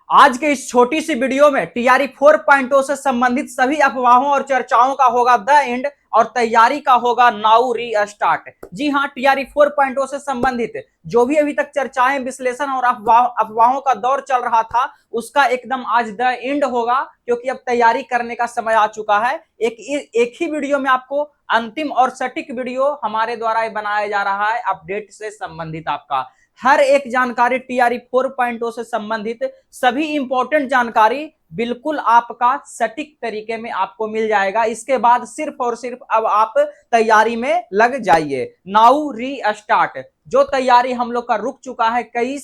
आज के इस छोटी सी वीडियो में टीआरई 4.0 से संबंधित सभी अफवाहों और चर्चाओं का होगा द एंड और तैयारी का होगा नाउ री स्टार्ट। जी हाँ, टीआरई 4.0 से संबंधित जो भी अभी तक चर्चाएं, विश्लेषण और अफवाहों का दौर चल रहा था उसका एकदम आज द एंड होगा, क्योंकि अब तैयारी करने का समय आ चुका है। एक ही वीडियो में आपको अंतिम और सटीक वीडियो हमारे द्वारा बनाया जा रहा है अपडेट से संबंधित। आपका हर एक जानकारी टीआरई 4.0 से संबंधित सभी इंपॉर्टेंट जानकारी बिल्कुल आपका सटीक तरीके में आपको मिल जाएगा। इसके बाद सिर्फ और सिर्फ अब आप तैयारी में लग जाइए। नाउ री स्टार्ट, जो तैयारी हम लोग का रुक चुका है कई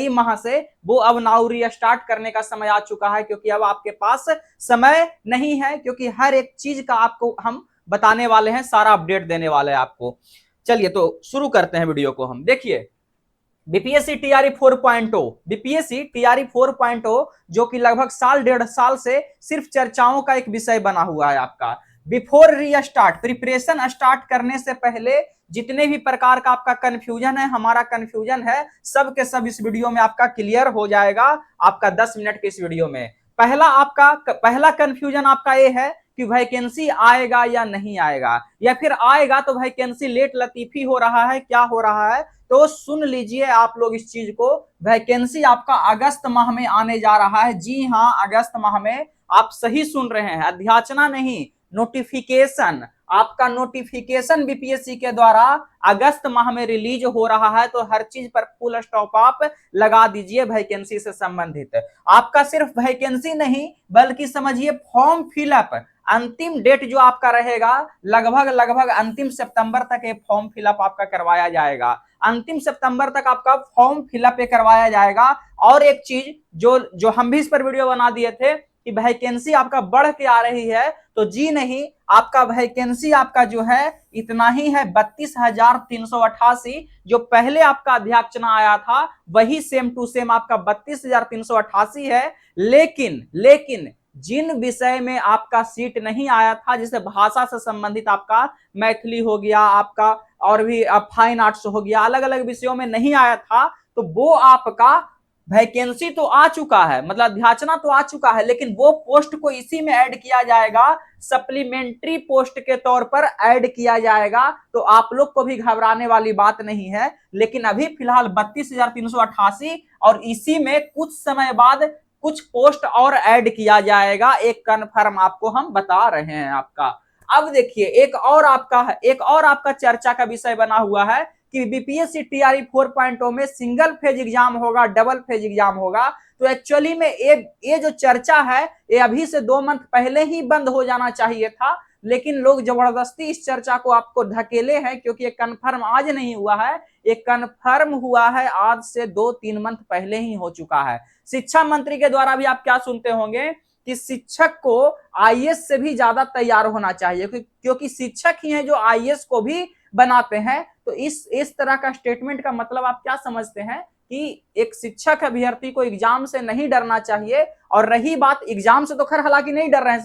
माह से, वो अब नाउ री स्टार्ट करने का समय आ चुका है, क्योंकि अब आपके पास समय नहीं है, क्योंकि हर एक चीज का आपको हम बताने वाले हैं, सारा अपडेट देने वाले हैं आपको। चलिए तो शुरू करते हैं वीडियो को। हम देखिए बीपीएससी टीआरई 4.0, बीपीएससी टीआरई 4.0 जो कि लगभग साल डेढ़ साल से सिर्फ चर्चाओं का एक विषय बना हुआ है। आपका बिफोर री स्टार्ट, प्रिपरेशन स्टार्ट करने से पहले जितने भी प्रकार का आपका कंफ्यूजन है, हमारा कंफ्यूजन है, सब के सब इस वीडियो में आपका क्लियर हो जाएगा। आपका 10 मिनट के इस वीडियो में पहला कंफ्यूजन आपका ये है कि वैकेंसी आएगा या नहीं आएगा, या फिर आएगा तो वैकेंसी लेट लतीफी हो रहा है, क्या हो रहा है। तो सुन लीजिए आप लोग इस चीज को, वैकेंसी आपका अगस्त माह में आने जा रहा है। जी हाँ, अगस्त माह में आप सही सुन रहे हैं, अध्याचना नहीं, नोटिफिकेशन। आपका नोटिफिकेशन बीपीएससी के द्वारा अगस्त माह में रिलीज हो रहा है। तो हर चीज पर फुल स्टॉप आप लगा दीजिए वैकेंसी से संबंधित। आपका सिर्फ वैकेंसी नहीं बल्कि समझिए फॉर्म फिलअप, अंतिम डेट जो आपका रहेगा लगभग अंतिम सितंबर तक ये फॉर्म फिलअप आपका करवाया जाएगा। अंतिम सितंबर तक आपका फॉर्म फिलअप करवाया जाएगा। और एक चीज जो हम भी इस पर वीडियो बना दिए थे कि वैकेंसी आपका बढ़ के आ रही है, तो जी नहीं, आपका वैकेंसी आपका जो है इतना ही है, 32,388। जो पहले आपका अध्याचना आया था वही सेम टू सेम आपका 32,388 है। लेकिन जिन विषय में आपका सीट नहीं आया था, जैसे भाषा से संबंधित आपका मैथिली हो गया, आपका और भी फाइन आर्ट्स हो गया, अलग अलग विषयों में नहीं आया था, तो वो आपका वैकेंसी तो आ चुका है, मतलब अध्याचना तो आ चुका है, लेकिन वो पोस्ट को इसी में ऐड किया जाएगा, सप्लीमेंट्री पोस्ट के तौर पर ऐड किया जाएगा। तो आप लोग को भी घबराने वाली बात नहीं है। लेकिन अभी फिलहाल 32,388, और इसी में कुछ समय बाद कुछ पोस्ट और ऐड किया जाएगा, एक कन्फर्म आपको हम बता रहे हैं आपका। अब देखिए एक और आपका चर्चा का विषय बना हुआ है कि बीपीएससी टीआरई 4.0 में सिंगल फेज एग्जाम होगा, डबल फेज एग्जाम होगा। तो एक्चुअली में ये जो चर्चा है ये अभी से 2 मंथ पहले ही बंद हो जाना चाहिए था, लेकिन लोग जबरदस्ती इस चर्चा को आपको धकेले हैं, क्योंकि ये कन्फर्म आज नहीं हुआ है, ये कन्फर्म हुआ है आज से 2-3 मंथ पहले ही हो चुका है। शिक्षा मंत्री के द्वारा भी आप क्या सुनते होंगे कि शिक्षक को आईएएस से भी ज्यादा तैयार होना चाहिए, क्योंकि शिक्षक ही हैं जो आईएएस को भी बनाते हैं। तो इस तरह का स्टेटमेंट का मतलब आप क्या समझते हैं कि एक शिक्षक अभ्यर्थी को एग्जाम से नहीं डरना चाहिए। और रही बात एग्जाम से, तो खैर हालांकि नहीं डर रहे हैं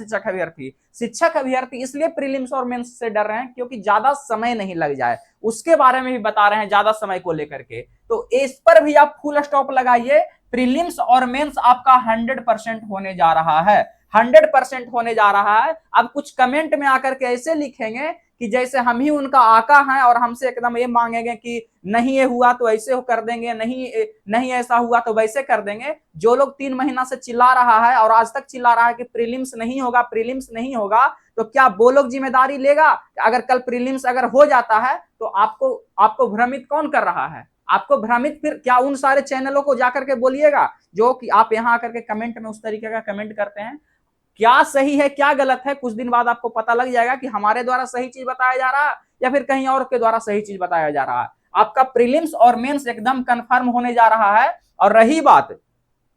शिक्षक अभ्यर्थी इसलिए प्रीलिम्स और मेंस से डर रहे हैं क्योंकि ज्यादा समय नहीं लग जाए, उसके बारे में भी बता रहे हैं ज्यादा समय को लेकर के। तो इस पर भी आप फुल स्टॉप लगाइए, प्रीलिम्स और मेंस आपका 100% होने जा रहा है, 100% होने जा रहा है। अब कुछ कमेंट में आकर के ऐसे लिखेंगे कि जैसे हम ही उनका आका हैं और हमसे एकदम ये मांगेंगे कि नहीं ये हुआ तो ऐसे कर देंगे, नहीं ऐसा हुआ तो वैसे कर देंगे। जो लोग 3 महीना से चिल्ला रहा है और आज तक चिल्ला रहा है कि प्रीलिम्स नहीं होगा, तो क्या वो लोग जिम्मेदारी लेगा? अगर कल प्रीलिम्स अगर हो जाता है तो आपको भ्रमित कौन कर रहा है? आपको भ्रमित फिर क्या उन सारे चैनलों को जाकर के बोलिएगा जो कि आप यहां आकर के कमेंट में उस तरीके का कमेंट करते हैं। क्या सही है क्या गलत है, कुछ दिन बाद आपको पता लग जाएगा कि हमारे द्वारा सही चीज बताया जा रहा है या फिर कहीं और के द्वारा सही चीज बताया जा रहा है। आपका प्रीलिम्स और मेंस एकदम कंफर्म होने जा रहा है। और रही बात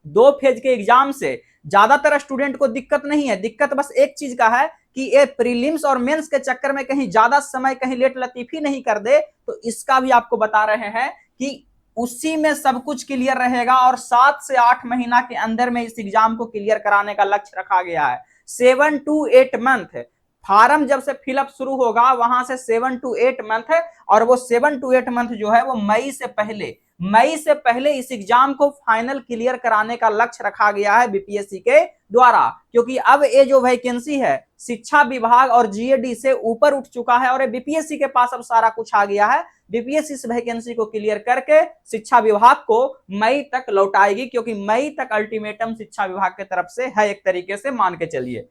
2 फेज के एग्जाम से ज्यादातर स्टूडेंट को दिक्कत नहीं है, दिक्कत बस एक चीज का है कि ये प्रीलिम्स और मेंस के चक्कर में कहीं ज्यादा समय कहीं लेट लतीफी नहीं कर दे। तो इसका भी आपको बता रहे हैं कि उसी में सब कुछ क्लियर रहेगा और 7 से 8 महीना के अंदर में इस एग्जाम को क्लियर कराने का लक्ष्य रखा गया है। 7 to 8 मंथ फार्म जब से फिलअप शुरू होगा वहां से 7 to 8 मंथ है, और वो 7 to 8 मंथ जो है वो मई से पहले इस एग्जाम को फाइनल क्लियर कराने का लक्ष्य रखा गया है बीपीएससी के द्वारा, क्योंकि अब ये जो वैकेंसी है शिक्षा विभाग और जीएडी से ऊपर उठ चुका है और बीपीएससी के पास अब सारा कुछ आ गया है। बीपीएससी इस वैकेंसी को क्लियर करके शिक्षा विभाग को मई तक लौटाएगी, क्योंकि मई तक अल्टीमेटम शिक्षा विभाग की तरफ से है, एक तरीके से मान के चलिए।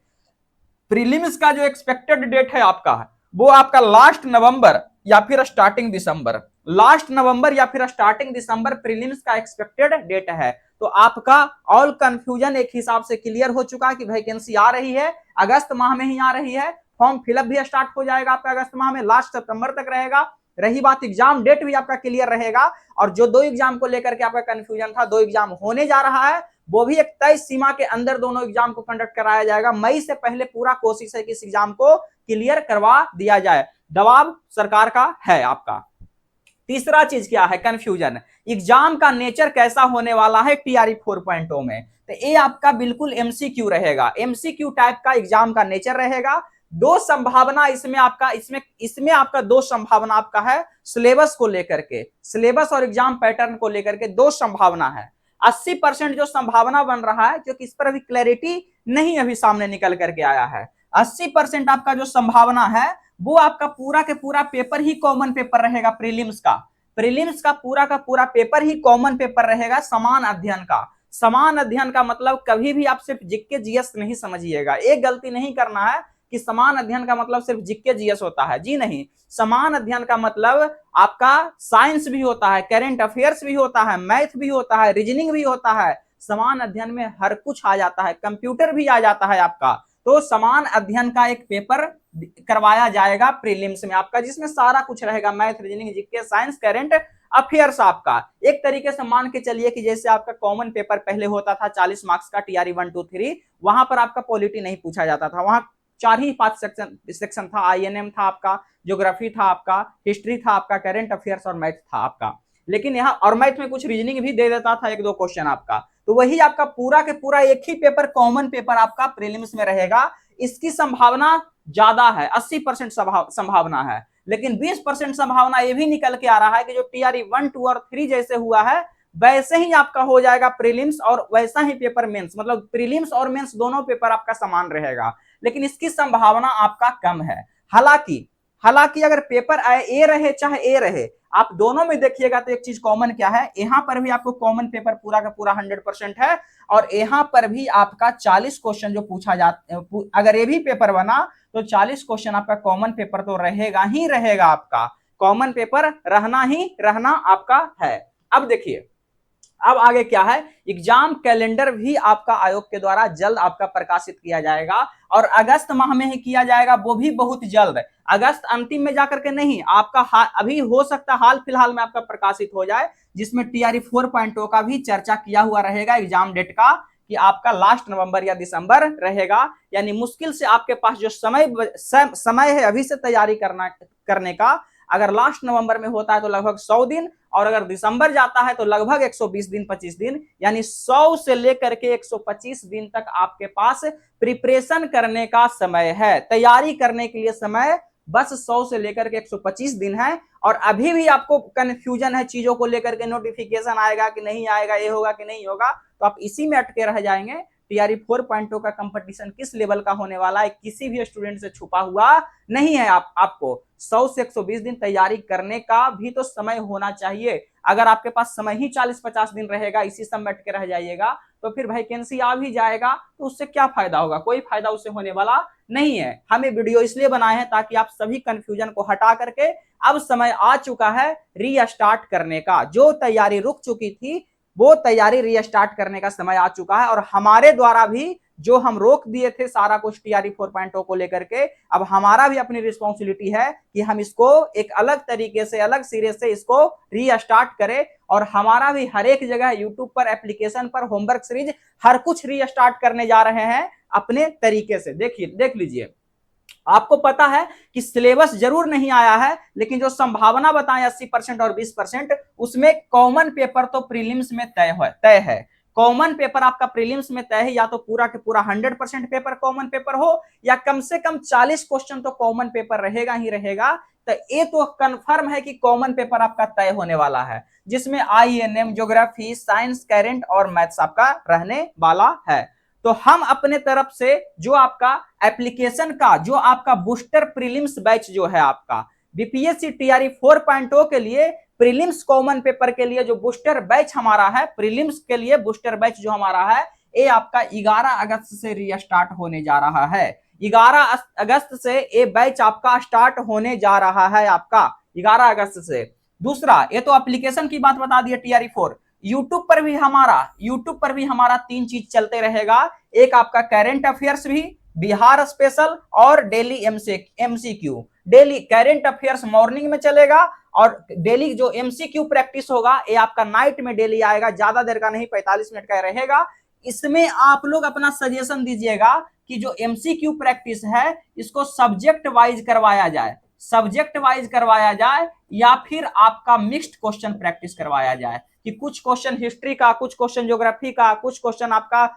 प्रीलिम्स का जो एक्सपेक्टेड डेट है आपका, वो आपका लास्ट नवंबर या फिर स्टार्टिंग दिसंबर, लास्ट नवंबर या फिर स्टार्टिंग दिसंबर प्रीलिम्स का एक्सपेक्टेड डेट है। तो आपका ऑल कंफ्यूजन एक हिसाब से क्लियर हो चुका है कि वैकेंसी आ रही है, अगस्त माह में ही आ रही है, फॉर्म फिलअप भी स्टार्ट हो जाएगा आपका अगस्त माह में, लास्ट सितंबर तक रहेगा। रही बात एग्जाम डेट भी आपका क्लियर रहेगा, और जो 2 एग्जाम को लेकर के आपका कंफ्यूजन था, 2 एग्जाम होने जा रहा है, वो भी एक तय सीमा के अंदर दोनों एग्जाम को कंडक्ट कराया जाएगा। मई से पहले पूरा कोशिश है कि इस एग्जाम को क्लियर करवा दिया जाए, दबाव सरकार का है आपका। तीसरा चीज क्या है, कंफ्यूजन, एग्जाम का नेचर कैसा होने वाला है टीआरई 4.0 में। तो ये आपका बिल्कुल एमसीक्यू रहेगा, एमसीक्यू टाइप का एग्जाम का नेचर रहेगा। 2 संभावना इसमें आपका 2 संभावना आपका है सिलेबस को लेकर के, सिलेबस और एग्जाम पैटर्न को लेकर के 2 संभावना है। 80% जो संभावना बन रहा है, क्योंकि इस पर अभी क्लैरिटी नहीं अभी सामने निकल करके आया है, 80% आपका जो संभावना है वो आपका पूरा के पूरा पेपर ही कॉमन पेपर रहेगा। प्रीलिम्स का पूरा पेपर ही कॉमन पेपर रहेगा, समान अध्ययन का। समान अध्ययन का मतलब कभी भी आप सिर्फ जीके जीएस नहीं समझिएगा, एक गलती नहीं करना है कि समान अध्ययन का मतलब सिर्फ जीके जीएस होता है, जी नहीं। समान अध्ययन का मतलब आपका साइंस भी होता है, करेंट अफेयर्स भी होता है, मैथ भी होता है, रीजनिंग भी होता है। समान अध्ययन में हर कुछ आ जाता है, कंप्यूटर भी आ जाता है आपका। तो समान अध्ययन का एक पेपर करवाया जाएगा प्रीलिम्स में आपका, जिसमें सारा कुछ रहेगा, math, reasoning, GK, science, current affairs आपका। एक तरीके से मान के चलिए कि जैसे आपका कॉमन पेपर पहले होता था 40 मार्क्स का टीआरई 1 2 3, वहां पर आपका पॉलिटी नहीं पूछा जाता था, वहां 4 ही 5 सेक्शन था, आईएनएम था आपका, ज्योग्राफी था आपका, हिस्ट्री था आपका, करंट अफेयर्स और मैथ था आपका। लेकिन यहाँ और मैथ में कुछ रीजनिंग भी दे देता था, 1-2 क्वेश्चन आपका। तो वही आपका पूरा के पूरा एक ही पेपर कॉमन पेपर आपका प्रीलिम्स में रहेगा। इसकी संभावना ज्यादा है, 80% संभावना है, लेकिन 20% संभावना ये भी निकल के आ रहा है कि जो टीआरई 1 2 और 3 जैसे हुआ है वैसे ही आपका हो जाएगा प्रीलिम्स, और वैसा ही पेपर मेंस, मतलब प्रीलिम्स और मेंस दोनों पेपर आपका समान रहेगा, लेकिन इसकी संभावना आपका कम है। हालांकि अगर पेपर ए रहे चाहे ए रहे, आप दोनों में देखिएगा तो एक चीज कॉमन क्या है, यहां पर भी आपको कॉमन पेपर पूरा का पूरा 100% है, और यहां पर भी आपका 40 क्वेश्चन जो पूछा जाता, अगर ये भी पेपर बना तो 40 क्वेश्चन आपका कॉमन पेपर तो रहेगा ही रहेगा, आपका कॉमन पेपर रहना आपका है। अब देखिए अब आगे क्या है, एग्जाम कैलेंडर भी आपका आयोग के द्वारा जल्द आपका प्रकाशित किया जाएगा, और अगस्त माह में ही किया जाएगा, वो भी बहुत जल्द, अगस्त अंतिम में जाकर के नहीं, आपका अभी हो सकता है हाल फिलहाल में आपका प्रकाशित हो जाए, जिसमें टीआरई 4.0 का भी चर्चा किया हुआ रहेगा एग्जाम डेट का, कि आपका लास्ट नवंबर या दिसंबर रहेगा। यानी मुश्किल से आपके पास जो समय है अभी से तैयारी करने का, अगर लास्ट नवंबर में होता है तो लगभग 100 दिन, और अगर दिसंबर जाता है तो लगभग 120 दिन 25 दिन, यानी 100 से लेकर के 125 दिन तक आपके पास प्रिपरेशन करने का समय है, तैयारी करने के लिए समय बस 100 से लेकर के 125 दिन है। और अभी भी आपको कंफ्यूजन है चीजों को लेकर के, नोटिफिकेशन आएगा कि नहीं आएगा, ये होगा कि नहीं होगा, तो आप इसी में अटके रह जाएंगे। टीआरई 4.0 का कंपटीशन किस लेवल का होने वाला है किसी भी स्टूडेंट से छुपा हुआ नहीं है। आपको 100 से 120 दिन तैयारी करने का भी तो समय होना चाहिए। अगर आपके पास समय ही 40-50 दिन रहेगा, इसी समय अटके रह जाइएगा, तो फिर वैकेंसी आ भी जाएगा तो उससे क्या फायदा होगा, कोई फायदा उससे होने वाला नहीं है। हमें वीडियो इसलिए बनाए हैं ताकि आप सभी कंफ्यूजन को हटा करके अब समय आ चुका है रीस्टार्ट करने का, जो तैयारी रुक चुकी थी वो तैयारी रीस्टार्ट करने का समय आ चुका है। और हमारे द्वारा भी जो हम रोक दिए थे सारा कुछ टीआरई 4.0 को लेकर के, अब हमारा भी अपनी रिस्पॉन्सिबिलिटी है कि हम इसको एक अलग तरीके से, अलग सिरे से इसको रीस्टार्ट करें। और हमारा भी हर एक जगह यूट्यूब पर, एप्लीकेशन पर, होमवर्क सीरीज हर कुछ रीस्टार्ट करने जा रहे हैं अपने तरीके से। देख लीजिए, आपको पता है कि सिलेबस जरूर नहीं आया है, लेकिन जो संभावना बताएं 80% और 20%, उसमें कॉमन पेपर तो प्रीलिम्स में तय है। कॉमन पेपर आपका प्रीलिम्स में तय है, या तो पूरा के पूरा 100% पेपर कॉमन पेपर हो या कम से कम 40 क्वेश्चन तो कॉमन पेपर रहेगा ही रहेगा। तो ये तो कंफर्म है कि कॉमन पेपर आपका तय होने वाला है, जिसमें INM, ज्योग्राफी, साइंस, करंट और मैथ्स आपका रहने वाला है। तो हम अपने तरफ से जो आपका एप्लीकेशन का जो आपका बूस्टर प्रीलिम्स बैच जो है आपका बीपीएससी टीआरई 4.0 के लिए प्रीलिम्स कॉमन पेपर के लिए जो बूस्टर बैच हमारा है, प्रीलिम्स के लिए बूस्टर बैच जो हमारा है, ये आपका 11 अगस्त से रीस्टार्ट होने जा रहा है। 11 अगस्त से ये बैच आपका स्टार्ट होने जा रहा है आपका 11 अगस्त से। दूसरा, ये तो एप्लीकेशन की बात बता दी टीआरई 4। यूट्यूब पर भी हमारा 3 चीज चलते रहेगा। एक आपका करंट अफेयर्स भी, बिहार स्पेशल और daily MCQ. Daily current affairs morning में चलेगा और डेली जो एमसीक्यू प्रैक्टिस होगा ये आपका नाइट में डेली आएगा, ज्यादा देर का नहीं, 45 मिनट का रहेगा। इसमें आप लोग अपना सजेशन दीजिएगा कि जो एमसीक्यू प्रैक्टिस है इसको सब्जेक्ट वाइज करवाया जाए या फिर आपका मिक्स्ड क्वेश्चन प्रैक्टिस करवाया जाए, कि कुछ क्वेश्चन हिस्ट्री का, कुछ क्वेश्चन ज्योग्राफी का, कुछ क्वेश्चन आपका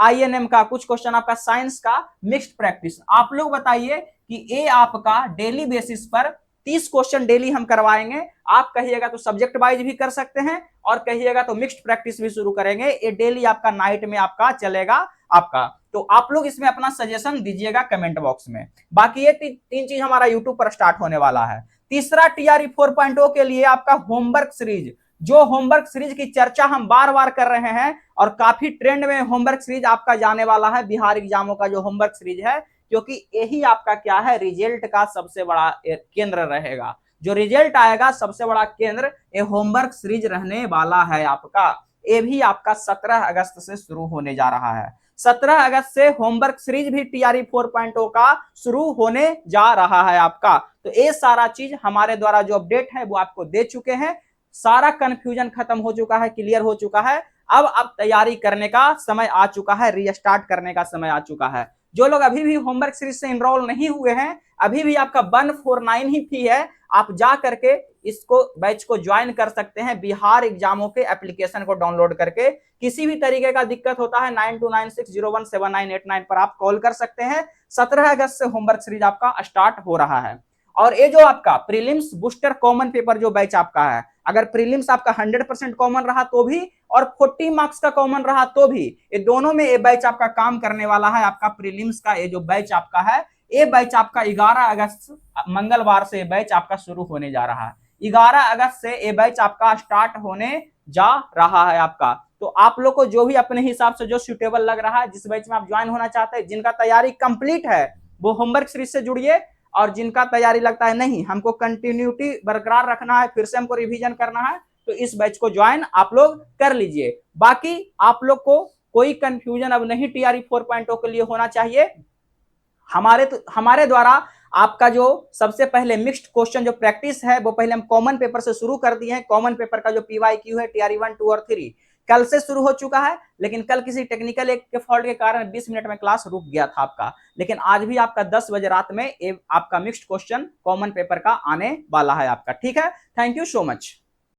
INM का, कुछ क्वेश्चन आपका साइंस का, मिक्स्ड प्रैक्टिस। आप लोग बताइए कि ये आपका डेली बेसिस पर 30 क्वेश्चन डेली हम करवाएंगे। आप कहिएगा तो सब्जेक्ट वाइज भी कर सकते हैं और कहिएगा तो मिक्स्ड प्रैक्टिस भी शुरू करेंगे। ये डेली आपका नाइट में आपका चलेगा आपका। तो आप लोग इसमें अपना सजेशन दीजिएगा कमेंट बॉक्स में। बाकी ये 3 चीज हमारा यूट्यूब पर स्टार्ट होने वाला है। तीसरा, टीआरई 4.0 के लिए आपका होमवर्क सीरीज, जो होमवर्क सीरीज की चर्चा हम बार बार कर रहे हैं और काफी ट्रेंड में होमवर्क सीरीज आपका जाने वाला है, बिहार एग्जामों का जो होमवर्क सीरीज है, क्योंकि यही आपका क्या है, रिजल्ट का सबसे बड़ा केंद्र रहेगा। जो रिजल्ट आएगा सबसे बड़ा केंद्र ये होमवर्क सीरीज रहने वाला है आपका। ये भी आपका 17 अगस्त से शुरू होने जा रहा है। 17 अगस्त से होमवर्क सीरीज भी टीआरई 4.0 का शुरू होने जा रहा है आपका। तो ये सारा चीज हमारे द्वारा जो अपडेट है वो आपको दे चुके हैं। सारा कंफ्यूजन खत्म हो चुका है, क्लियर हो चुका है। अब तैयारी करने का समय आ चुका है, रीस्टार्ट करने का समय आ चुका है। जो लोग अभी भी होमवर्क सीरीज से एनरोल नहीं हुए हैं, अभी भी आपका 149 ही फी है, आप जा करके इसको बैच को ज्वाइन कर सकते हैं। बिहार एग्जामों के एप्लीकेशन को डाउनलोड करके किसी भी तरीके का दिक्कत होता है 9296017989 पर आप कॉल कर सकते हैं। 17 अगस्त से होमवर्क सीरीज आपका स्टार्ट हो रहा है। और ये जो आपका प्रीलिम्स बूस्टर कॉमन पेपर जो बैच आपका है, अगर प्रीलिम्स आपका 100% कॉमन रहा तो भी और 40 मार्क्स का कॉमन रहा तो भी, ये दोनों में ये बैच आपका काम करने वाला है। आपका प्रीलिम्स का ये जो बैच आपका है, ये बैच आपका 11 अगस्त मंगलवार से ये बैच आपका शुरू होने जा रहा है। 11 अगस्त से ये बैच आपका स्टार्ट होने जा रहा है आपका। तो आप लोग को जो भी अपने हिसाब से जो सुटेबल लग रहा है, जिस बैच में आप ज्वाइन होना चाहते हैं, जिनका तैयारी कंप्लीट है वो होमवर्क सीरीज से जुड़िए, और जिनका तैयारी लगता है नहीं हमको कंटिन्यूटी बरकरार रखना है, फिर से हमको रिवीजन करना है, तो इस बैच को ज्वाइन आप लोग कर लीजिए। बाकी आप लोग को कोई कंफ्यूजन अब नहीं टीआरई 4.0 के लिए होना चाहिए। हमारे द्वारा आपका जो सबसे पहले मिक्स्ड क्वेश्चन जो प्रैक्टिस है वो पहले हम कॉमन पेपर से शुरू कर दिए हैं। कॉमन पेपर का जो PYQ है टीआरई 1, 2 और 3 कल से शुरू हो चुका है, लेकिन कल किसी टेक्निकल एक के फॉल्ट के कारण 20 मिनट में क्लास रुक गया था आपका। लेकिन आज भी आपका 10 बजे रात में आपका मिक्स्ड क्वेश्चन कॉमन पेपर का आने वाला है आपका। ठीक है, थैंक यू सो मच।